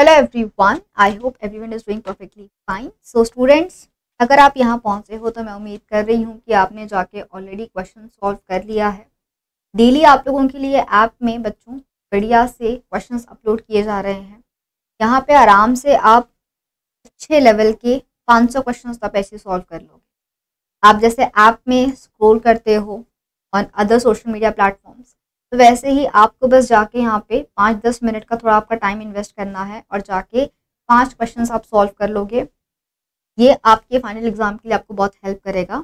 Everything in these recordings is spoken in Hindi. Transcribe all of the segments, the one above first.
Hello everyone, I hope everyone is doing perfectly fine. So students, अगर आप यहाँ पहुँचे हो तो मैं उम्मीद कर रही हूँ कि आपने जाके ऑलरेडी क्वेश्चन सॉल्व कर लिया है। डेली आप लोगों के लिए ऐप में बच्चों बढ़िया से क्वेश्चंस अपलोड किए जा रहे हैं। यहाँ पे आराम से आप अच्छे लेवल के 500 क्वेश्चंस तक ऐसे सॉल्व कर लोगे। आप जैसे ऐप में स्क्रॉल करते हो on other social media platforms, तो वैसे ही आपको बस जाके यहाँ पे 5-10 मिनट का थोड़ा आपका टाइम इन्वेस्ट करना है और जाके 5 क्वेश्चंस आप सॉल्व कर लोगे। ये आपके फाइनल एग्जाम के लिए आपको बहुत हेल्प करेगा।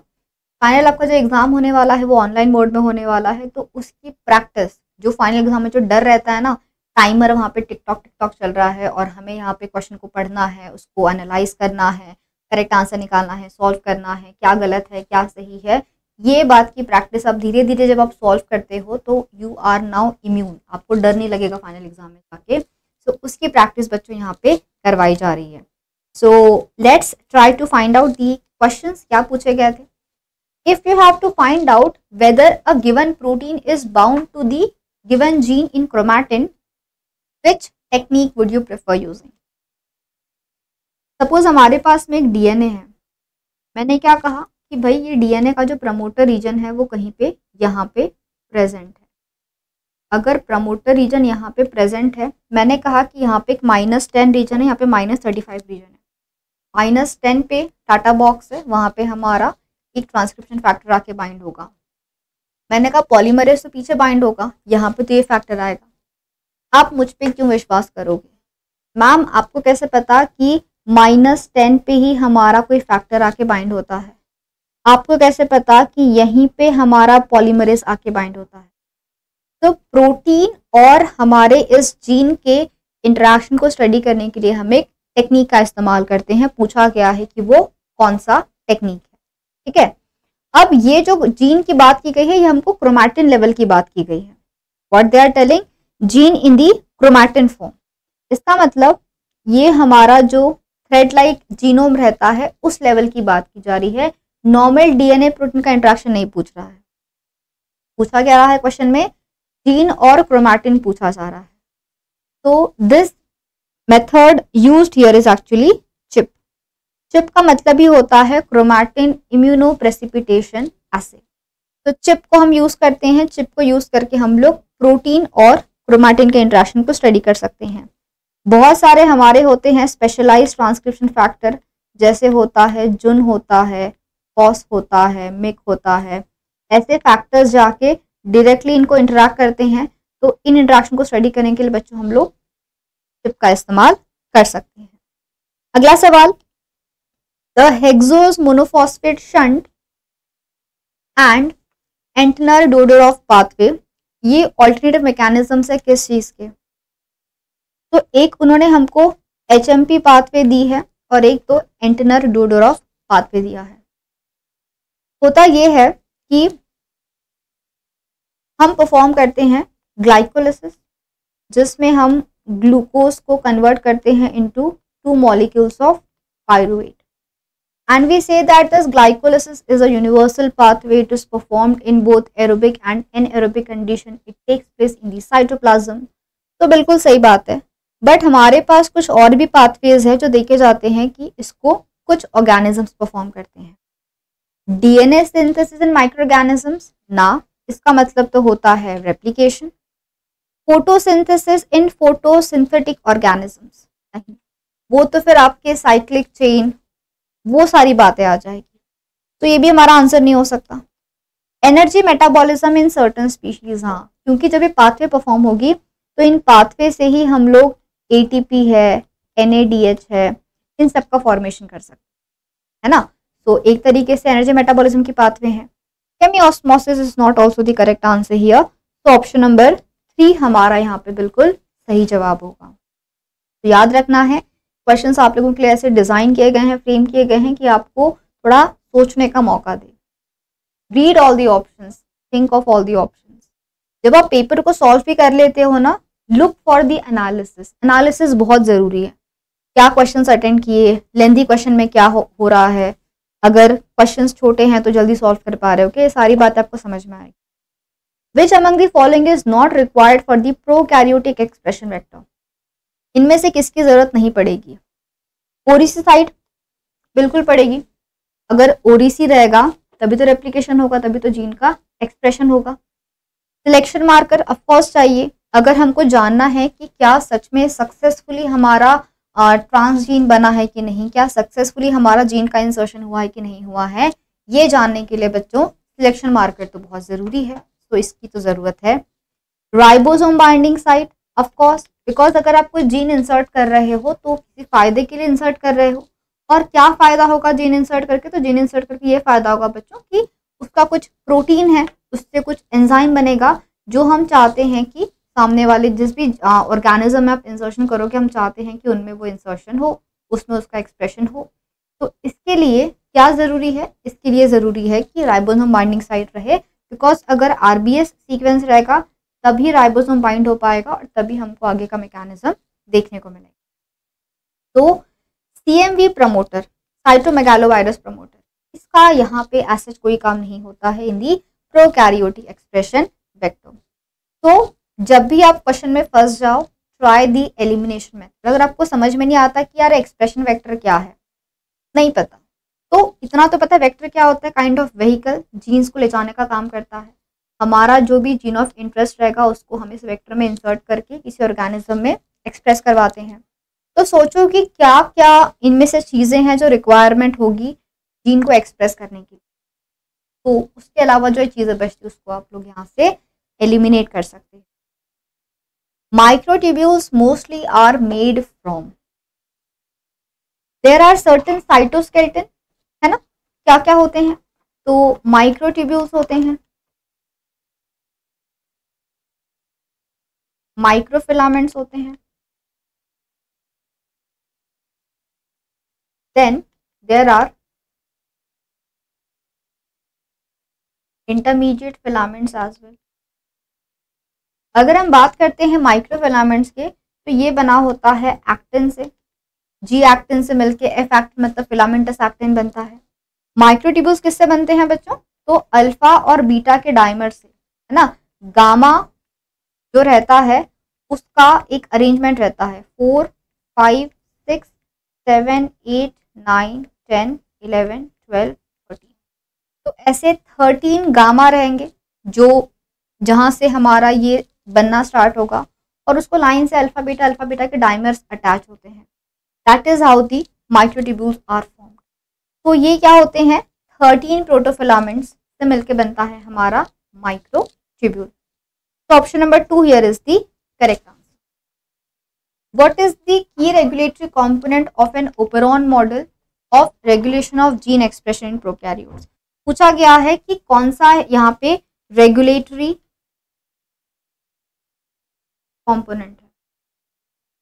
फाइनल आपका जो एग्जाम होने वाला है वो ऑनलाइन मोड में होने वाला है, तो उसकी प्रैक्टिस जो फाइनल एग्जाम में जो डर रहता है ना, टाइमर वहाँ पे टिकटॉक चल रहा है और हमें यहाँ पे क्वेश्चन को पढ़ना है, उसको एनालाइज करना है, करेक्ट आंसर निकालना है, सॉल्व करना है, क्या गलत है क्या सही है, ये बात की प्रैक्टिस अब धीरे धीरे जब आप सॉल्व करते हो तो यू आर नाउ इम्यून, आपको डर नहीं लगेगा फाइनल एग्जाम में जाके। सो उसकी प्रैक्टिस बच्चों यहाँ पे करवाई जा रही है। So let's try to find out the questions. क्या पूछे गए थे? If you have to find out whether a given protein is bound to the given gene in chromatin, which technique would you prefer using? Suppose हमारे पास में एक डीएनए है। मैंने क्या कहा कि भाई ये डीएनए का जो प्रमोटर रीजन है वो कहीं पे यहाँ पे प्रेजेंट है। अगर प्रमोटर रीजन यहाँ पे प्रेजेंट है, मैंने कहा कि यहाँ पे एक -10 रीजन है, यहाँ पे -35 रीजन है। -10 पे टाटा बॉक्स है, वहाँ पे हमारा एक ट्रांसक्रिप्शन फैक्टर आके बाइंड होगा। मैंने कहा पॉलीमरेज तो पीछे बाइंड होगा, यहाँ पे तो ये फैक्टर आएगा। आप मुझ पे क्यों विश्वास करोगे? मैम आपको कैसे पता कि -10 पे ही हमारा कोई फैक्टर आके बाइंड होता है? आपको कैसे पता कि यहीं पे हमारा पॉलीमरेज आके बाइंड होता है? तो प्रोटीन और हमारे इस जीन के इंटरेक्शन को स्टडी करने के लिए हम एक टेक्निक का इस्तेमाल करते हैं। पूछा गया है कि वो कौन सा टेक्निक है। ठीक है, अब ये जो जीन की बात की गई है, ये हमको क्रोमैटिन लेवल की बात की गई है। What they are telling, gene in the chromatin form. इसका मतलब ये हमारा जो थ्रेड लाइक जीनोम रहता है उस लेवल की बात की जा रही है। नॉर्मल डीएनए प्रोटीन का इंटरेक्शन नहीं पूछ रहा है। पूछा क्या रहा है क्वेश्चन में? जीन और क्रोमैटिन पूछा जा रहा है। तो this method used here is actually chip. Chip का मतलब ही होता है क्रोमैटिन इम्यूनो प्रेसिपिटेशन एसे। तो चिप को हम यूज करते हैं। चिप को यूज करके हम लोग प्रोटीन और क्रोमैटिन के इंटरेक्शन को स्टडी कर सकते हैं। बहुत सारे हमारे होते हैं स्पेशलाइज्ड ट्रांसक्रिप्शन फैक्टर, जैसे होता है जुन होता है, कॉस होता है, मिक होता है। ऐसे फैक्टर्स जाके डायरेक्टली इनको इंटरैक्ट करते हैं। तो इन इंटरेक्शन को स्टडी करने के लिए बच्चों हम लोग चिप का इस्तेमाल कर सकते हैं। अगला सवाल, the hexose monophosphate shunt and Entner Doudoroff pathway, ये ऑल्टरनेटिव मैकेनिज्म्स है किस चीज के? तो एक उन्होंने हमको HMP पाथवे दी है और एक तो एंटेनर डोडोरॉफ पाथवे दिया है। होता ये है कि हम परफॉर्म करते हैं ग्लाइकोलिसिस, जिसमें हम ग्लूकोज को कन्वर्ट करते हैं into 2 molecules of pyruvate, and we say that this glycolysis is a universal pathway. It is performed in both aerobic and anaerobic condition. It takes place in the cytoplasm. तो बिल्कुल सही बात है, बट हमारे पास कुछ और भी पाथवेज है जो देखे जाते हैं कि इसको कुछ ऑर्गेनिजम्स परफॉर्म करते हैं। डीएनए सिंथेसिस इन माइक्रोऑर्गेनिजम्स ना, इसका मतलब तो होता है replication. Photosynthesis in photosynthetic organisms नहीं, वो तो फिर आपके साइक्लिक चेन, वो सारी बातें आ जाएगी। तो ये भी हमारा आंसर नहीं हो सकता। Energy metabolism in certain species, हाँ, क्योंकि जब ये पाथवे परफॉर्म होगी तो इन पाथवे से ही हम लोग ATP है, NADH है, इन सब का फॉर्मेशन कर सकते हैं ना। तो एक तरीके से एनर्जी मेटाबॉलिज्म की पाथवे हैं। Chemiosmosis is not also the correct answer here. तो ऑप्शन नंबर 3 हमारा यहाँ पे बिल्कुल सही जवाब होगा। तो याद रखना है, क्वेश्चंस आप लोगों के लिए ऐसे डिजाइन किए गए हैं, फ्रेम किए गए हैं कि आपको थोड़ा सोचने का मौका दे। Read all the options, think of all the options. जब आप पेपर को सॉल्व भी कर लेते हो ना, look for the analysis. Analysis बहुत जरूरी है। क्या क्वेश्चंस अटेंड किए, लेंथी क्वेश्चन में क्या हो रहा है, अगर क्वेश्चंस छोटे हैं तो जल्दी सॉल्व कर पा रहे हो, ये सारी बात आपको समझ में आएगी। Which among the following is not required for the prokaryotic expression vector? इनमें से किसकी ज़रूरत नहीं पड़ेगी? ओरिसी साइट बिल्कुल पड़ेगी। अगर ओरिसी रहेगा तभी तो रेप्लिकेशन होगा, तभी तो जीन का एक्सप्रेशन होगा। सिलेक्शन मार्कर ऑफकोर्स चाहिए। अगर हमको जानना है कि क्या सच में सक्सेसफुली हमारा ट्रांसजीन बना है कि नहीं, क्या सक्सेसफुली हमारा जीन का इंसर्शन हुआ है कि नहीं हुआ है, ये जानने के लिए बच्चों सिलेक्शन मार्कर तो बहुत ज़रूरी है, तो इसकी तो ज़रूरत है। Ribosome binding site of course, because अगर आप कोई जीन इंसर्ट कर रहे हो तो किसी फायदे के लिए इंसर्ट कर रहे हो। और क्या फ़ायदा होगा जीन इंसर्ट करके? तो जीन इंसर्ट करके ये फ़ायदा होगा बच्चों कि उसका कुछ प्रोटीन है, उससे कुछ एंजाइम बनेगा जो हम चाहते हैं कि सामने वाले जिस भी ऑर्गेनिज्म में आप इंसर्शन करोगे, हम चाहते हैं कि उनमें वो इंसर्शन हो, उसमें उसका एक्सप्रेशन हो। तो इसके लिए क्या ज़रूरी है? इसके लिए ज़रूरी है कि राइबोसोम बाइंडिंग साइट रहे, बिकॉज अगर आरबीएस सीक्वेंस रहेगा तभी राइबोसोम बाइंड हो पाएगा और तभी हमको आगे का मैकेनिज्म देखने को मिलेगा। तो सीएमवी प्रमोटर, साइटोमेगालोवायरस प्रमोटर, इसका यहाँ पे ऐसा कोई काम नहीं होता है इन दी प्रोकैरियोटिक एक्सप्रेशन वेक्टर। तो जब भी आप क्वेश्चन में फंस जाओ, ट्राई दी एलिमिनेशन मेथड। अगर आपको समझ में नहीं आता कि यार एक्सप्रेशन वेक्टर क्या है, नहीं पता, तो इतना तो पता है वेक्टर क्या होता है, काइंड ऑफ व्हीकल, जीन्स को ले जाने का काम करता है। हमारा जो भी जीन ऑफ इंटरेस्ट रहेगा उसको हम इस वेक्टर में इंसर्ट करके किसी ऑर्गेनिज्म में एक्सप्रेस करवाते हैं। तो सोचो कि क्या क्या इनमें से चीज़ें हैं जो रिक्वायरमेंट होगी जीन को एक्सप्रेस करने की। तो उसके अलावा जो चीज़ें बचती उसको आप लोग यहाँ से एलिमिनेट कर सकते हैं। Microtubules mostly are made from, there are certain cytoskeleton, है ना? क्या क्या होते हैं? तो माइक्रोट्यूब्यूल्स होते हैं, माइक्रोफिलामेंट्स होते हैं, then there are intermediate filaments as well. अगर हम बात करते हैं माइक्रोफिलामेंट्स के, तो ये बना होता है एक्टिन से, जी एक्टिन से मिलके एफ एक्टिन मतलब फिलामेंटस एक्टिन बनता है। माइक्रोट्यूब्यूल्स किससे बनते हैं बच्चों? तो अल्फा और बीटा के डाइमर से, है ना? गामा जो रहता है उसका एक अरेंजमेंट रहता है 4, 5, 6, 7, 8, 9, 10, 11, 12, 13। तो ऐसे 13 गामा रहेंगे जो जहाँ से हमारा ये बनना स्टार्ट होगा और उसको लाइन से अल्फा बीटा के डाइमर्स अटैच होते हैं। That is how the microtubules are formed. तो ये क्या होते हैं? 13 प्रोटोफिलामेंट्स से मिलकर बनता है हमारा microtubule. So option number 2 here is the correct answer. What is the key regulatory component of an operon model of regulation of gene expression in prokaryotes? पूछा गया है कि कौन सा यहाँ पे रेगुलेटरी कंपोनेंट है।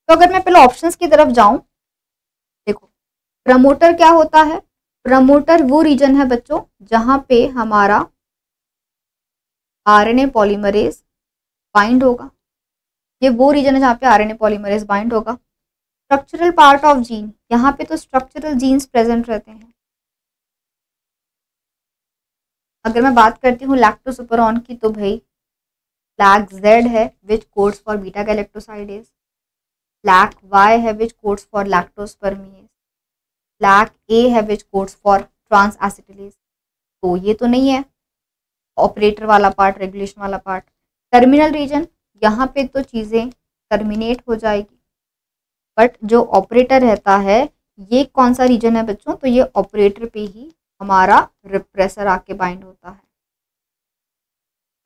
तो अगर मैं पहले ऑप्शंस की तरफ जाऊं, देखो प्रमोटर क्या होता है? प्रमोटर वो रीजन है बच्चों जहां पे हमारा आरएनए पॉलीमरेज बाइंड होगा। ये वो रीजन है जहाँ पे आरएनए पॉलीमरेज बाइंड होगा। स्ट्रक्चरल पार्ट ऑफ जीन, यहाँ पे तो स्ट्रक्चरल जीन्स प्रेजेंट रहते हैं। अगर मैं बात करती हूँ लैक्टोसुपरॉन की, तो भाई लैक जेड है which codes for beta galactosidase, lac Y है which codes for lactose permease, lac A है which codes for transacetylase. तो ये तो नहीं है ऑपरेटर वाला पार्ट, रेगुलेशन वाला पार्ट। टर्मिनल रीजन, यहाँ पे तो चीज़ें टर्मिनेट हो जाएगी, बट जो ऑपरेटर रहता है ये कौन सा रीजन है बच्चों? तो ये ऑपरेटर पे ही हमारा रिप्रेसर आके बाइंड होता है।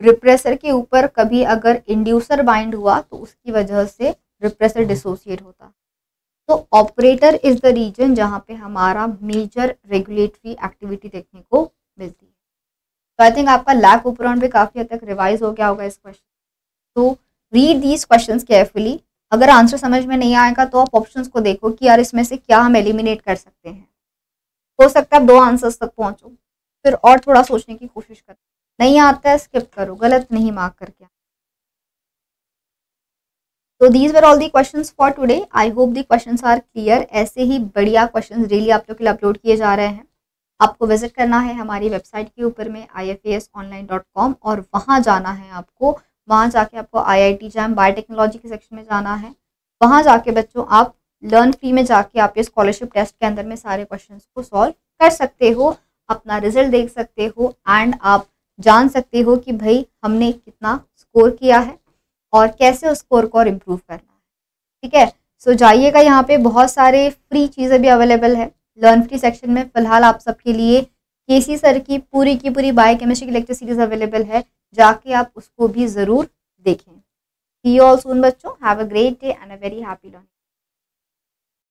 रिप्रेसर के ऊपर कभी अगर इंड्यूसर बाइंड हुआ तो उसकी वजह से रिप्रेसर डिसोसिएट होता है। तो ऑपरेटर इज द रीजन जहाँ पे हमारा मेजर रेगुलेटरी एक्टिविटी देखने को मिलती है। तो आई थिंक आपका लैक ओपरॉन पे काफ़ी हद तक रिवाइज हो गया होगा इस क्वेश्चन। तो रीड दीज क्वेश्चंस केयरफुली। अगर आंसर समझ में नहीं आएगा तो आप ऑप्शंस को देखो कि यार इसमें से क्या हम एलिमिनेट कर सकते हैं। हो सकता है आप 2 आंसर्स तक पहुंचो, फिर और थोड़ा सोचने की कोशिश करो। नहीं आता है स्किप करो, गलत नहीं मार्क करके। तो these were all the questions for today. I hope the questions are clear. ऐसे ही बढ़िया क्वेश्चंस डेली आप लोग के लिए अपलोड किए जा रहे हैं। आपको विजिट करना है हमारी वेबसाइट के ऊपर में ifasonline.com और वहाँ जाना है आपको। वहाँ जाके आपको IIT जैम बायोटेक्नोलॉजी के सेक्शन में जाना है। वहाँ जाके बच्चों आप लर्न फ्री में जाके आप ये स्कॉलरशिप टेस्ट के अंदर में सारे क्वेश्चंस को सॉल्व कर सकते हो, अपना रिजल्ट देख सकते हो एंड आप जान सकते हो कि भाई हमने कितना स्कोर किया है और कैसे उस स्कोर को और इम्प्रूव करना है। ठीक है, सो जाइएगा, यहाँ पे बहुत सारे फ्री चीज़ें भी अवेलेबल है लर्न फ्री सेक्शन में। फिलहाल आप सबके लिए केसी सर की पूरी बायोकेमिस्ट्री की लेक्चर सीरीज अवेलेबल है, जाके आप उसको भी ज़रूर देखें। सी यू ऑल सून बच्चों, have a great day and a very happy learning.